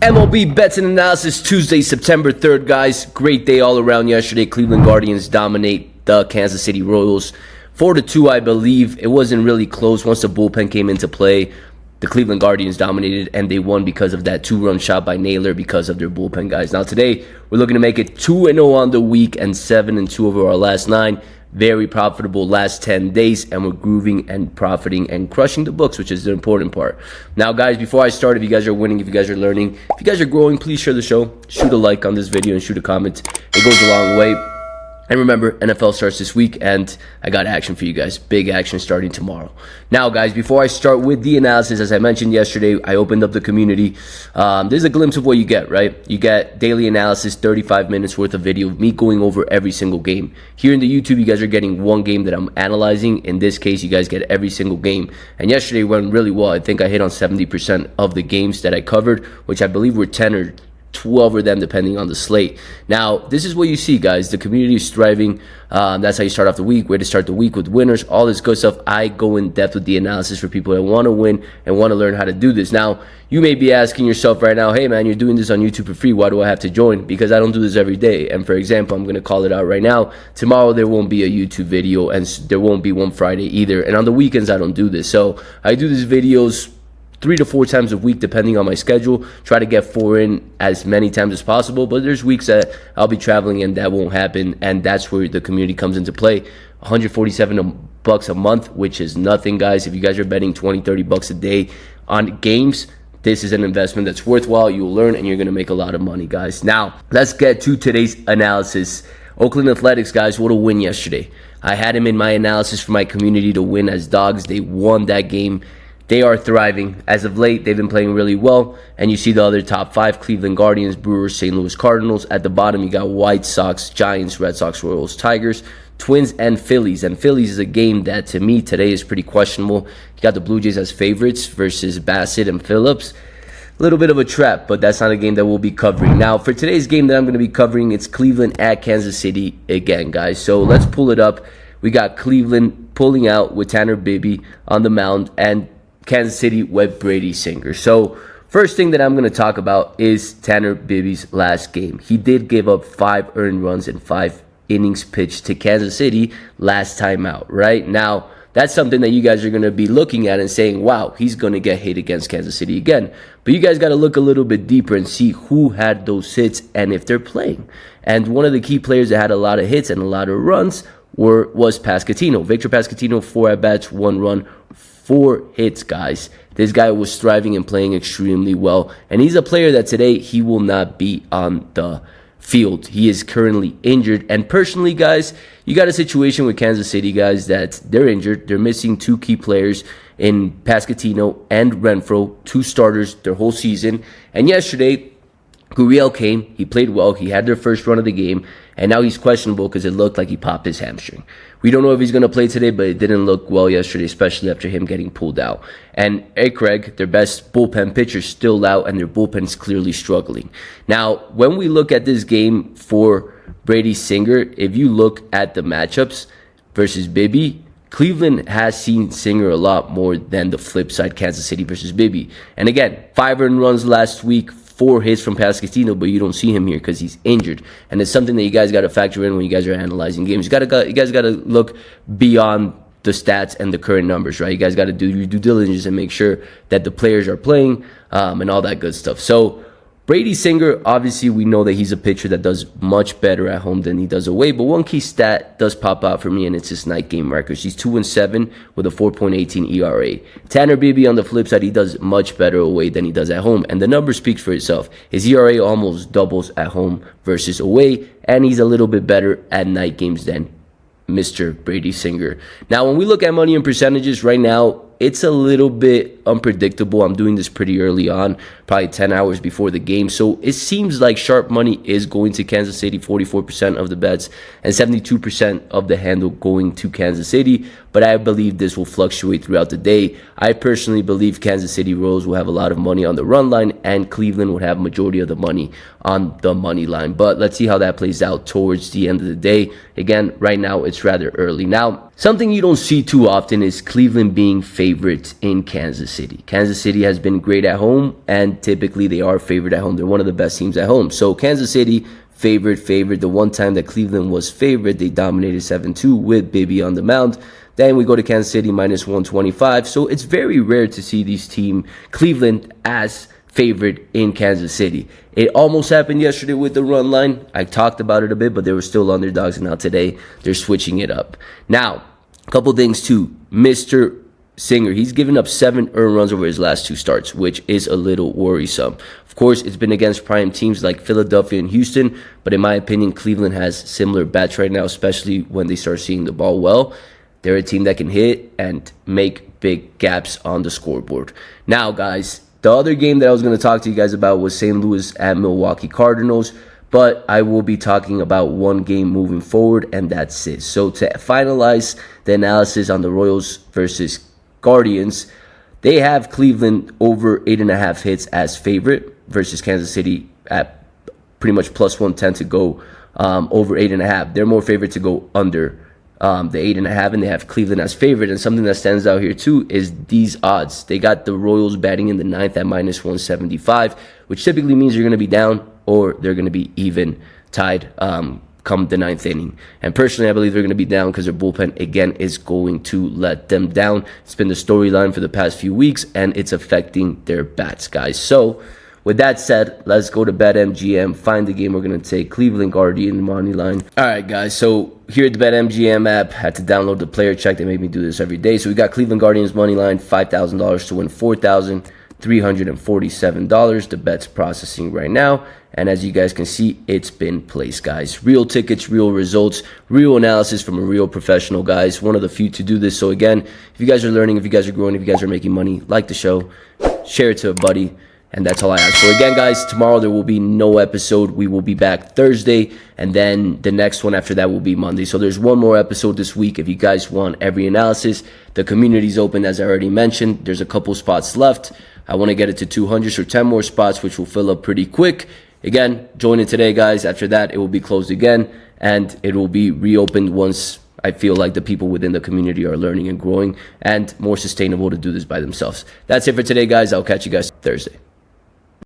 MLB bets and analysis Tuesday, September 3rd, guys. Great day all around yesterday. Cleveland Guardians dominate the Kansas City Royals 4-2, I believe. It wasn't really close once the bullpen came into play. The Cleveland Guardians dominated, and they won because of that two-run shot by Naylor because of their bullpen, guys. Now, today, we're looking to make it 2-0 on the week and 7-2 over our last 9. Very profitable last 10 days, and we're grooving and profiting and crushing the books, which is the important part. Now, guys, before I start, if you guys are winning, if you guys are learning, if you guys are growing, please share the show. Shoot a like on this video and shoot a comment. It goes a long way. And remember, NFL starts this week, and I got action for you guys. Big action starting tomorrow. Now, guys, before I start with the analysis, as I mentioned yesterday, I opened up the community. There's a glimpse of what you get, right? You get daily analysis, 35 minutes worth of video of me going over every single game. Here in the YouTube, you guys are getting one game that I'm analyzing. In this case, you guys get every single game. And yesterday went really well. I think I hit on 70% of the games that I covered, which I believe were 10 or 12 of them depending on the slate. Now, this is what you see, guys. The community is thriving. That's how you start off the week. Way to start the week with winners, all this good stuff. I go in depth with the analysis for people that want to win and want to learn how to do this. Now, you may be asking yourself right now, hey man, you're doing this on YouTube for free. Why do I have to join? Because I don't do this every day. And for example, I'm going to call it out right now. Tomorrow there won't be a YouTube video, and there won't be one Friday either. And on the weekends I don't do this. So I do these videos 3 to 4 times a week depending on my schedule. Try to get 4 in as many times as possible, but there's weeks that I'll be traveling and that won't happen, and that's where the community comes into play. $147 a month, which is nothing, guys. If you guys are betting 20, 30 bucks a day on games, this is an investment that's worthwhile. You'll learn and you're going to make a lot of money, guys. Now, let's get to today's analysis. Oakland Athletics, guys, what a win yesterday. I had him in my analysis for my community to win as dogs. They won that game. They are thriving. As of late, they've been playing really well. And you see the other top 5, Cleveland Guardians, Brewers, St. Louis Cardinals. At the bottom, you got White Sox, Giants, Red Sox, Royals, Tigers, Twins, and Phillies. And Phillies is a game that, to me, today is pretty questionable. You got the Blue Jays as favorites versus Bassett and Phillips. A little bit of a trap, but that's not a game that we'll be covering. Now, for today's game that I'm going to be covering, it's Cleveland at Kansas City again, guys. So let's pull it up. We got Cleveland pulling out with Tanner Bibee on the mound, and Kansas City with Brady Singer. So first thing that I'm going to talk about is Tanner Bibee's last game. He did give up 5 earned runs in 5 innings pitched to Kansas City last time out, right? Now, that's something that you guys are going to be looking at and saying, wow, he's going to get hit against Kansas City again. But you guys got to look a little bit deeper and see who had those hits and if they're playing. And one of the key players that had a lot of hits and a lot of runs was Pasquantino. Victor Pasquantino, 4 at-bats, 1 run, 4 hits, guys. This guy was thriving and playing extremely well. And he's a player that today he will not be on the field. He is currently injured. And personally, guys, you got a situation with Kansas City, guys, that they're injured. They're missing 2 key players in Pasquantino and Renfroe, 2 starters their whole season. And yesterday, Gurriel came. He played well. He had their first run of the game. And now he's questionable because it looked like he popped his hamstring. We don't know if he's going to play today, but it didn't look well yesterday, especially after him getting pulled out. And Craig, their best bullpen pitcher, still out, and their bullpen is clearly struggling. Now, when we look at this game for Brady Singer, if you look at the matchups versus Bibee, Cleveland has seen Singer a lot more than the flip side, Kansas City versus Bibee. And again, 5 earned runs last week, 4 hits from Pasquantino, but you don't see him here because he's injured. And it's something that you guys got to factor in when you guys are analyzing games. You guys got to look beyond the stats and the current numbers, right? You guys got to do your due diligence and make sure that the players are playing and all that good stuff. So Brady Singer, obviously we know that he's a pitcher that does much better at home than he does away, but one key stat does pop out for me, and it's his night game records. He's 2-7 with a 4.18 ERA. Tanner Bibee, on the flip side, he does much better away than he does at home, and the number speaks for itself. His ERA almost doubles at home versus away, and he's a little bit better at night games than Mr. Brady Singer. Now, when we look at money and percentages right now, it's a little bit unpredictable. I'm doing this pretty early on, probably 10 hours before the game. So it seems like sharp money is going to Kansas City, 44% of the bets, and 72% of the handle going to Kansas City. But I believe this will fluctuate throughout the day. I personally believe Kansas City Royals will have a lot of money on the run line, and Cleveland would have majority of the money on the money line. But let's see how that plays out towards the end of the day. Again, right now, it's rather early. Now, Something you don't see too often is Cleveland being favorites in Kansas City. Kansas City has been great at home, and typically they are favored at home. They're one of the best teams at home. So Kansas City, favored. The one time that Cleveland was favored, they dominated 7-2 with Bibby on the mound. Then we go to Kansas City, minus 125. So it's very rare to see these team, Cleveland, as favorite in Kansas City. It almost happened yesterday with the run line. I talked about it a bit, but they were still underdogs, and now today they're switching it up. Now, a couple things too. Mr. Singer, he's given up 7 earned runs over his last 2 starts, which is a little worrisome. Of course, it's been against prime teams like Philadelphia and Houston, but in my opinion, Cleveland has similar bats right now, especially when they start seeing the ball well. They're a team that can hit and make big gaps on the scoreboard. Now, guys, the other game that I was going to talk to you guys about was St. Louis at Milwaukee Cardinals, but I will be talking about one game moving forward, and that's it. So to finalize the analysis on the Royals versus Guardians, they have Cleveland over 8.5 hits as favorite versus Kansas City at pretty much plus 110 to go over 8.5. They're more favorite to go under the 8.5, and they have Cleveland as favorite. And something that stands out here too is these odds. They got the Royals batting in the 9th at minus 175, which typically means you're going to be down or they're going to be even tied come the 9th inning. And personally, I believe they're going to be down because their bullpen again is going to let them down. It's been the storyline for the past few weeks, and it's affecting their bats, guys. So with that said, let's go to BetMGM, find the game we're going to take, Cleveland Guardian money line. All right, guys, so here at the BetMGM app, had to download the player check. They make me do this every day. So we got Cleveland Guardians money line, $5,000 to win $4,347. The bet's processing right now. And as you guys can see, it's been placed, guys. Real tickets, real results, real analysis from a real professional, guys. One of the few to do this. So again, if you guys are learning, if you guys are growing, if you guys are making money, like the show, share it to a buddy. And that's all I ask for. Again, guys, tomorrow there will be no episode. We will be back Thursday, and then the next one after that will be Monday. So there's one more episode this week if you guys want every analysis. The community's open, as I already mentioned. There's a couple spots left. I want to get it to 200, so 10 more spots, which will fill up pretty quick. Again, join it today, guys. After that, it will be closed again, and it will be reopened once I feel like the people within the community are learning and growing and more sustainable to do this by themselves. That's it for today, guys. I'll catch you guys Thursday.